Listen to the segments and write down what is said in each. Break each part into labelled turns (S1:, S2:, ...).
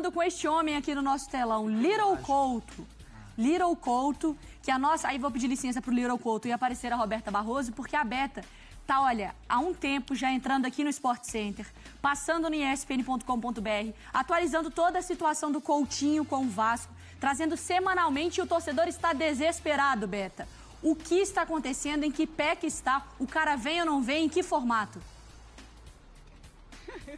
S1: falando com este homem aqui no nosso telão, Little Couto. Little Couto, que a nossa... Aí vou pedir licença pro Little Couto e aparecer a Roberta Barroso, porque a Beta tá, olha, há um tempo já entrando aqui no Sport Center, passando no espn.com.br, atualizando toda a situação do Coutinho com o Vasco, trazendo semanalmente, e o torcedor está desesperado, Beta. O que está acontecendo? Em que pé que está? O cara vem ou não vem? Em que formato?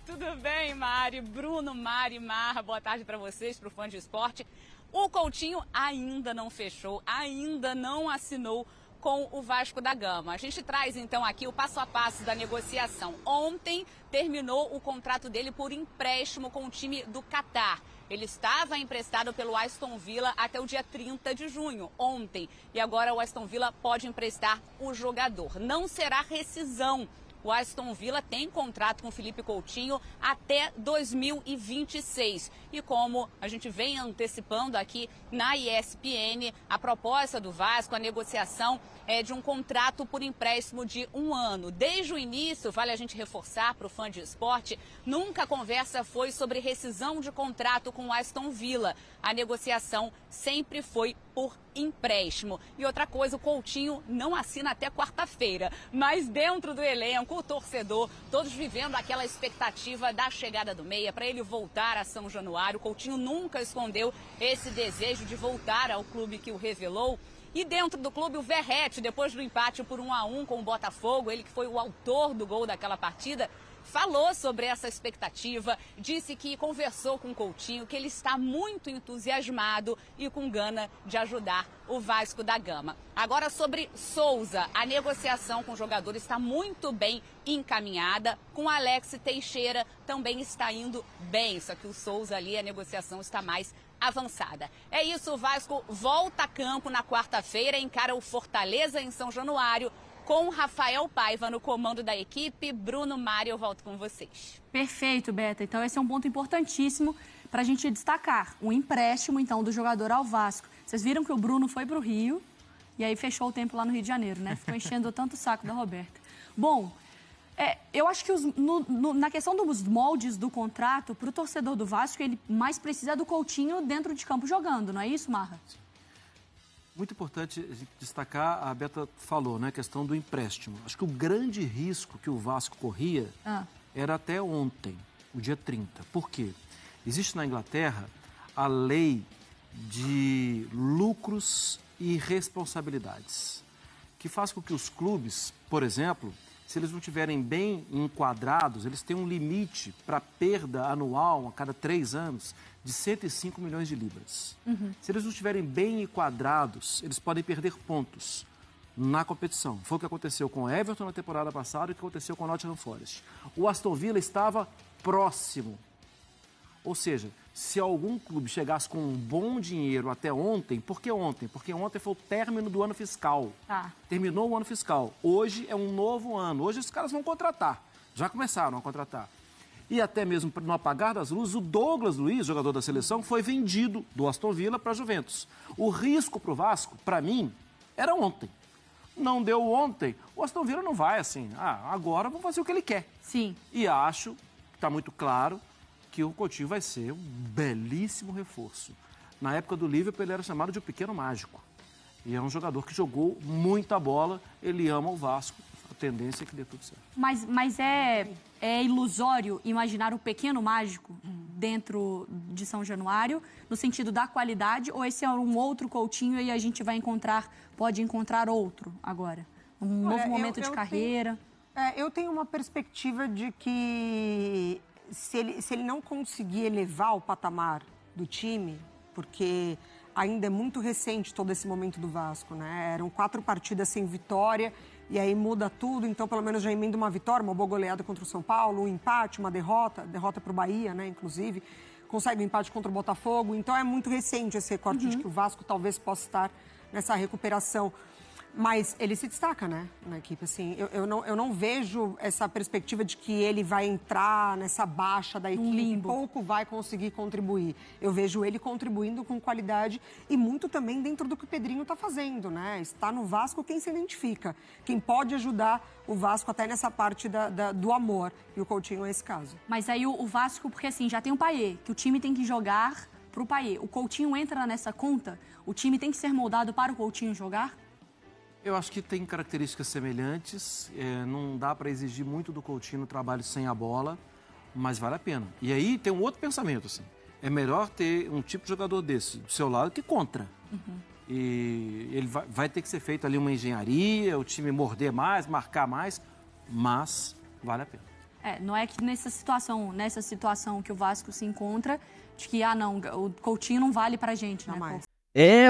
S2: Tudo bem, Mari, Bruno, Mari, Marra, boa tarde para vocês, para o Fã de Esporte. O Coutinho ainda não fechou, ainda não assinou com o Vasco da Gama. A gente traz então aqui o passo a passo da negociação. Ontem terminou o contrato dele por empréstimo com o time do Catar. Ele estava emprestado pelo Aston Villa até o dia 30 de junho, ontem. E agora o Aston Villa pode emprestar o jogador. Não será rescisão. O Aston Villa tem contrato com o Felipe Coutinho até 2026. E como a gente vem antecipando aqui na ESPN, a proposta do Vasco, a negociação é de um contrato por empréstimo de 1 ano. Desde o início, vale a gente reforçar para o Fã de Esporte, nunca a conversa foi sobre rescisão de contrato com o Aston Villa. A negociação sempre foi por empréstimo. E outra coisa, o Coutinho não assina até quarta-feira, mas dentro do elenco, o torcedor, todos vivendo aquela expectativa da chegada do meia para ele voltar a São Januário. O Coutinho nunca escondeu esse desejo de voltar ao clube que o revelou. E dentro do clube, o Verratti, depois do empate por 1-1 com o Botafogo, ele que foi o autor do gol daquela partida, falou sobre essa expectativa, disse que conversou com o Coutinho, que ele está muito entusiasmado e com gana de ajudar o Vasco da Gama. Agora sobre Souza, a negociação com o jogador está muito bem encaminhada, com Alex Teixeira também está indo bem, só que o Souza ali, a negociação está mais avançada. É isso, o Vasco volta a campo na quarta-feira, encara o Fortaleza em São Januário, com Rafael Paiva no comando da equipe. Bruno, Mário, eu volto com vocês.
S1: Perfeito, Beta. Então esse é um ponto importantíssimo para a gente destacar. O empréstimo, então, do jogador ao Vasco. Vocês viram que o Bruno foi para o Rio e aí fechou o tempo lá no Rio de Janeiro, né? Ficou enchendo tanto o saco da Roberta. Bom, eu acho que na questão dos moldes do contrato, para o torcedor do Vasco, ele mais precisa do Coutinho dentro de campo jogando, não é isso, Marra?
S3: Muito importante destacar, a Beta falou, né, a questão do empréstimo. Acho que o grande risco que o Vasco corria era até ontem, o dia 30. Por quê? Existe na Inglaterra a lei de lucros e responsabilidades, que faz com que os clubes, por exemplo, se eles não estiverem bem enquadrados, eles têm um limite para perda anual a cada 3 anos de 105 milhões de libras. Se eles não estiverem bem enquadrados, eles podem perder pontos na competição. Foi o que aconteceu com o Everton na temporada passada e o que aconteceu com o Nottingham Forest. O Aston Villa estava próximo. Ou seja, se algum clube chegasse com um bom dinheiro até ontem, por que ontem? Porque ontem foi o término do ano fiscal. Terminou o ano fiscal. Hoje é um novo ano. Hoje os caras vão contratar. Já começaram a contratar. E até mesmo no apagar das luzes, o Douglas Luiz, jogador da seleção, foi vendido do Aston Villa para a Juventus. O risco para o Vasco, para mim, era ontem. Não deu ontem, o Aston Villa não vai assim. Agora vamos fazer o que ele quer.
S1: Sim.
S3: E acho que está muito claro que o Coutinho vai ser um belíssimo reforço. Na época do Liverpool, ele era chamado de o pequeno mágico. E é um jogador que jogou muita bola, ele ama o Vasco. A tendência é que dê tudo certo.
S1: Mas é ilusório imaginar o pequeno mágico dentro de São Januário, no sentido da qualidade, ou esse é um outro Coutinho e a gente pode encontrar outro agora? Um novo momento de carreira?
S4: Eu tenho uma perspectiva de que se ele não conseguir elevar o patamar do time, porque ainda é muito recente todo esse momento do Vasco, né? Eram 4 partidas sem vitória, e aí muda tudo, então pelo menos já emenda uma vitória, uma boa goleada contra o São Paulo, um empate, uma derrota para o Bahia, né, inclusive, consegue um empate contra o Botafogo, então é muito recente esse recorte de que o Vasco talvez possa estar nessa recuperação. Mas ele se destaca, né, na equipe, assim, eu não vejo essa perspectiva de que ele vai entrar nessa baixa da equipe e pouco vai conseguir contribuir. Eu vejo ele contribuindo com qualidade e muito também dentro do que o Pedrinho está fazendo, né? Está no Vasco quem se identifica, quem pode ajudar o Vasco até nessa parte do amor, e o Coutinho é esse caso.
S1: Mas aí o Vasco, porque assim, já tem o Payet, que o time tem que jogar pro Payet. O Coutinho entra nessa conta? O time tem que ser moldado para o Coutinho jogar?
S3: Eu acho que tem características semelhantes, não dá para exigir muito do Coutinho no trabalho sem a bola, mas vale a pena. E aí tem um outro pensamento, assim, é melhor ter um tipo de jogador desse do seu lado que contra. E ele vai ter que ser feito ali uma engenharia, o time morder mais, marcar mais, mas vale a pena.
S1: Não é que nessa situação que o Vasco se encontra, de que, não, o Coutinho não vale pra gente, né?
S4: Mais.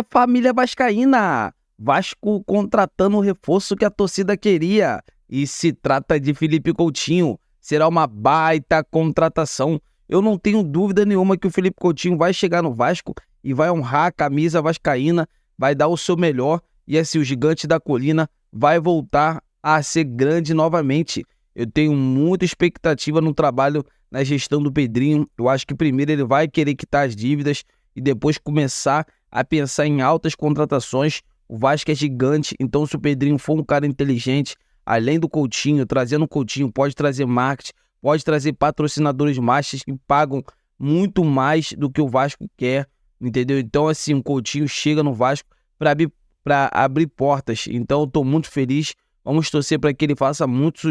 S5: Família vascaína! Vasco contratando o reforço que a torcida queria. E se trata de Felipe Coutinho. Será uma baita contratação. Eu não tenho dúvida nenhuma que o Felipe Coutinho vai chegar no Vasco e vai honrar a camisa vascaína, vai dar o seu melhor e assim o Gigante da Colina vai voltar a ser grande novamente. Eu tenho muita expectativa no trabalho, na gestão do Pedrinho. Eu acho que primeiro ele vai querer quitar as dívidas e depois começar a pensar em altas contratações. O Vasco é gigante, então se o Pedrinho for um cara inteligente, além do Coutinho, trazendo o Coutinho, pode trazer marketing, pode trazer patrocinadores masters que pagam muito mais do que o Vasco quer, entendeu? Então assim, o Coutinho chega no Vasco para abrir portas, então eu tô muito feliz. Vamos torcer para que ele faça muito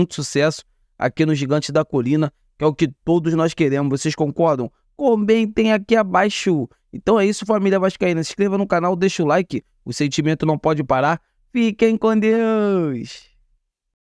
S5: sucesso aqui no Gigante da Colina, que é o que todos nós queremos. Vocês concordam? Comentem aqui abaixo. Então é isso, família vascaína. Se inscreva no canal, deixa o like. O sentimento não pode parar. Fiquem com Deus!